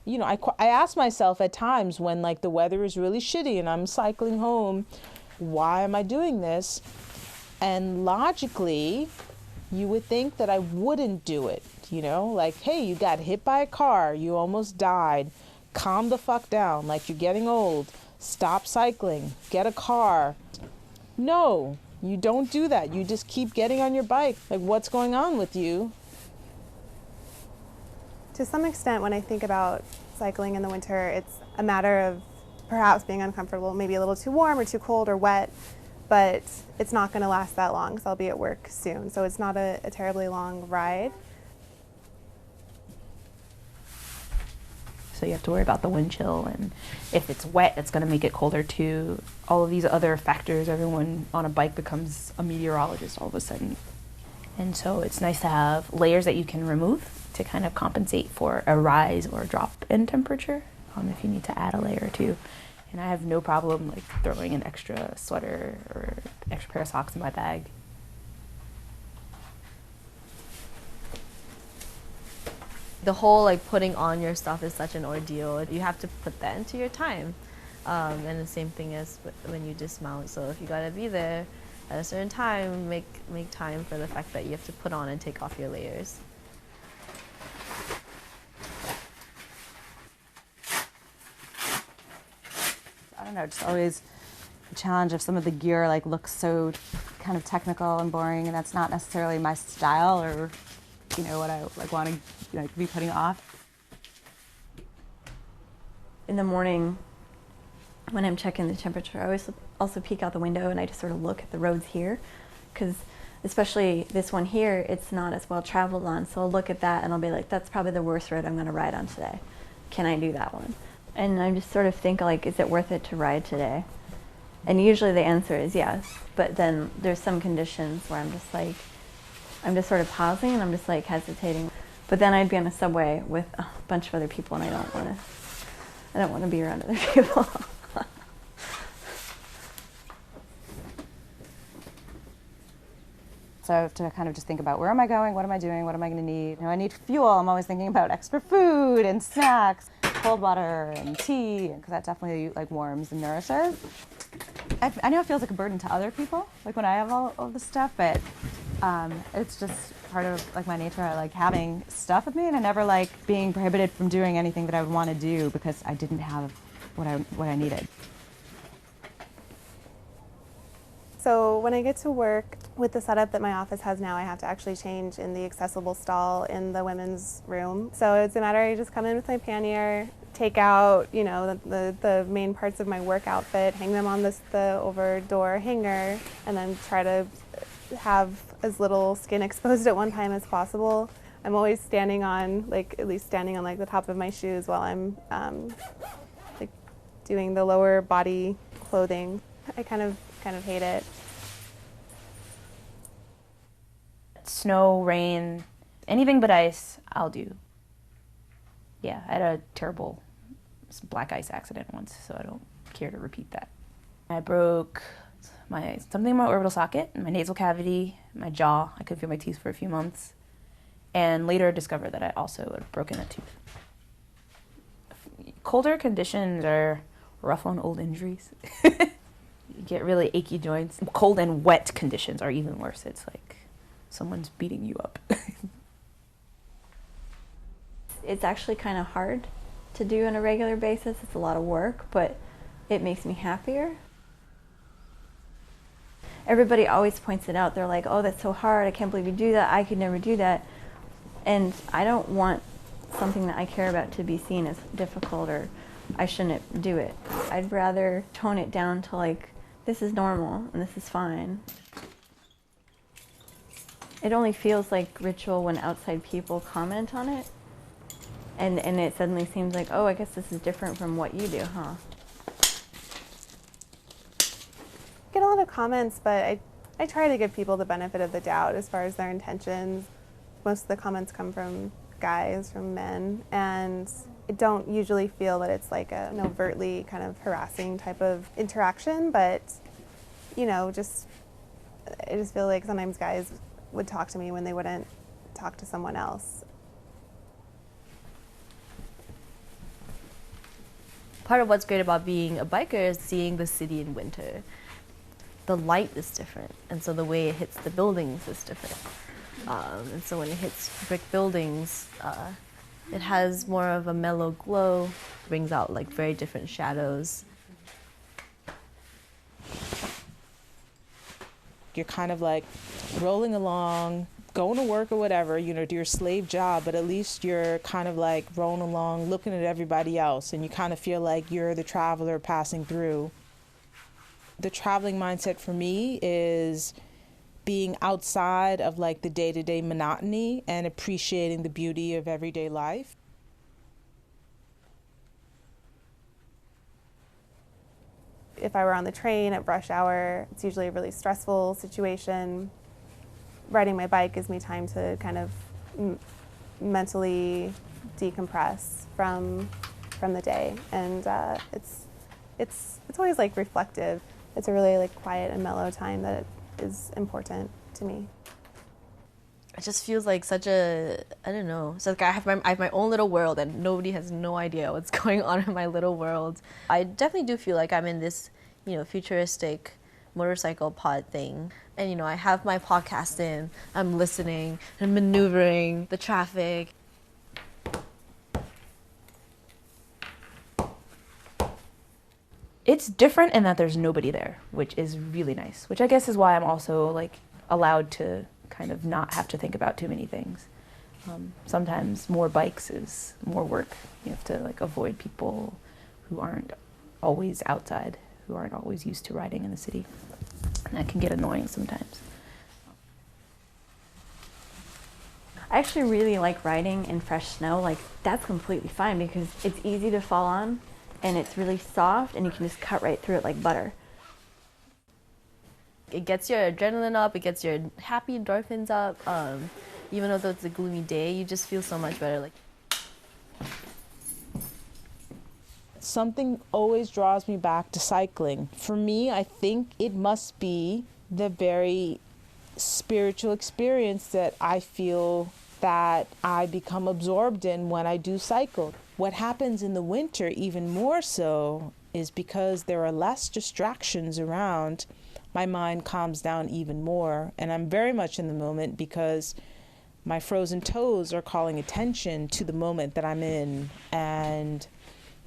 I ask myself at times when like the weather is really shitty and I'm cycling home, why am I doing this? And logically, you would think that I wouldn't do it, like, hey, you got hit by a car, you almost died, calm the fuck down, like you're getting old, stop cycling, get a car. No, you don't do that. You just keep getting on your bike. Like, what's going on with you? To some extent, when I think about cycling in the winter, it's a matter of perhaps being uncomfortable, maybe a little too warm or too cold or wet, but it's not going to last that long because I'll be at work soon. So it's not a terribly long ride. So you have to worry about the wind chill, and if it's wet, it's going to make it colder too. All of these other factors, everyone on a bike becomes a meteorologist all of a sudden. And so it's nice to have layers that you can remove to kind of compensate for a rise or a drop in temperature if you need to add a layer or two. And I have no problem like throwing an extra sweater or extra pair of socks in my bag. The whole like putting on your stuff is such an ordeal. You have to put that into your time. And the same thing as when you dismount. So if you gotta be there at a certain time, make time for the fact that you have to put on and take off your layers. I don't know, just always a challenge of some of the gear like looks so kind of technical and boring, and that's not necessarily my style or what I like want to be putting off. In the morning when I'm checking the temperature, I always also peek out the window and I just sort of look at the roads here, because especially this one here, it's not as well traveled on, so I'll look at that and I'll be like, that's probably the worst road I'm going to ride on today. Can I do that one? And I just sort of think like, is it worth it to ride today? And usually the answer is yes, but then there's some conditions where I'm just sort of pausing and I'm just like hesitating. But then I'd be on a subway with a bunch of other people and I don't want to be around other people. So I have to kind of just think about, where am I going? What am I doing? What am I going to need? I need fuel. I'm always thinking about extra food and snacks, cold water and tea, because that definitely like warms and nourishes. I know it feels like a burden to other people, like when I have all of this stuff, but it's just part of like my nature. I like having stuff with me, and I never like being prohibited from doing anything that I would want to do because I didn't have what I needed. So when I get to work, with the setup that my office has now, I have to actually change in the accessible stall in the women's room. So it's a matter, I just come in with my pannier, take out, the main parts of my work outfit, hang them on the over door hanger, and then try to have as little skin exposed at one time as possible. I'm always standing on, at least standing on the top of my shoes while I'm doing the lower body clothing. I kind of hate it. Snow, rain, anything but ice, I'll do. Yeah, I had a terrible black ice accident once, so I don't care to repeat that. I broke something in my orbital socket, my nasal cavity, my jaw. I couldn't feel my teeth for a few months, and later discovered that I also had broken a tooth. Colder conditions are rough on old injuries. You get really achy joints. Cold and wet conditions are even worse. It's like someone's beating you up. It's actually kind of hard to do on a regular basis. It's a lot of work, but it makes me happier. Everybody always points it out. They're like, oh, that's so hard. I can't believe you do that. I could never do that. And I don't want something that I care about to be seen as difficult or I shouldn't do it. I'd rather tone it down to this is normal and this is fine. It only feels like ritual when outside people comment on it. And it suddenly seems like, oh, I guess this is different from what you do, huh? I get a lot of comments, but I try to give people the benefit of the doubt as far as their intentions. Most of the comments come from guys, from men, and I don't usually feel that it's an overtly kind of harassing type of interaction, but I just feel like sometimes guys would talk to me when they wouldn't talk to someone else. Part of what's great about being a biker is seeing the city in winter. The light is different, and so the way it hits the buildings is different. And so when it hits brick buildings, it has more of a mellow glow, brings out like very different shadows. You're kind of like rolling along, going to work or whatever, you know, do your slave job, but at least you're kind of like rolling along, looking at everybody else, and you kind of feel like you're the traveler passing through. The traveling mindset for me is being outside of like the day-to-day monotony and appreciating the beauty of everyday life. If I were on the train at rush hour, it's usually a really stressful situation. Riding my bike gives me time to kind of mentally decompress from the day, and it's always like reflective. It's a really like quiet and mellow time that is important to me. It just feels like such a, I don't know, it's like I have my own little world and nobody has no idea what's going on in my little world. I definitely do feel like I'm in this, you know, futuristic motorcycle pod thing. And, you know, I have my podcast in, I'm listening and maneuvering the traffic. It's different in that there's nobody there, which is really nice, which I guess is why I'm also like allowed to kind of not have to think about too many things. Sometimes more bikes is more work. You have to like avoid people who aren't always outside, who aren't always used to riding in the city. And that can get annoying sometimes. I actually really like riding in fresh snow. Like, that's completely fine because it's easy to fall on and it's really soft and you can just cut right through it like butter. It gets your adrenaline up, it gets your happy endorphins up. Even though it's a gloomy day, you just feel so much better. Like, Something always draws me back to cycling. For me, I think it must be the very spiritual experience that I feel that I become absorbed in when I do cycle. What happens in the winter even more so is because there are less distractions around, my mind calms down even more, and I'm very much in the moment because my frozen toes are calling attention to the moment that I'm in, and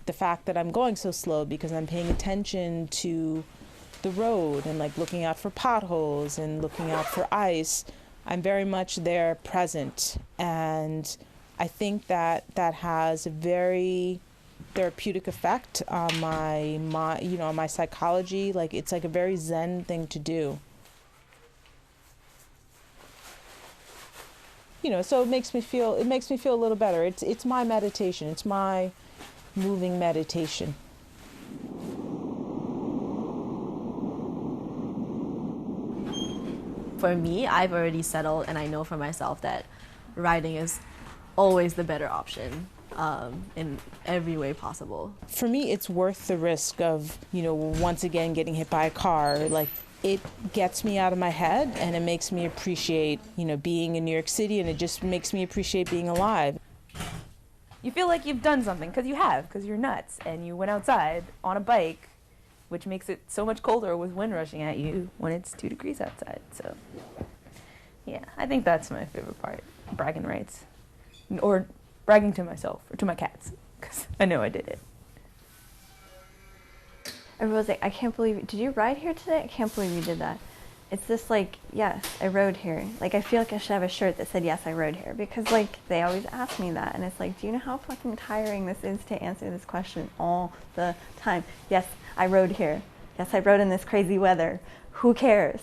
the fact that I'm going so slow because I'm paying attention to the road and like looking out for potholes and looking out for ice. I'm very much there present, and I think that that has a very therapeutic effect on my psychology. Like, it's like a very zen thing to do. You know, so it makes me feel a little better. It's my meditation. It's my moving meditation. for me, I've already settled and I know for myself that riding is always the better option in every way possible. For me, it's worth the risk of, once again getting hit by a car. Like, it gets me out of my head and it makes me appreciate, being in New York City, and it just makes me appreciate being alive. You feel like you've done something, because you have, because you're nuts, and you went outside on a bike, which makes it so much colder with wind rushing at you when it's 2 degrees outside. So, yeah, I think that's my favorite part, bragging rights. Or bragging to myself, or to my cats, because I know I did it. Everyone's like, I can't believe, did you ride here today? I can't believe you did that. It's just like, yes, I rode here. Like, I feel like I should have a shirt that said, yes, I rode here. Because, like, they always ask me that. And it's like, do you know how fucking tiring this is to answer this question all the time? Yes, I rode here. Yes, I rode in this crazy weather. Who cares?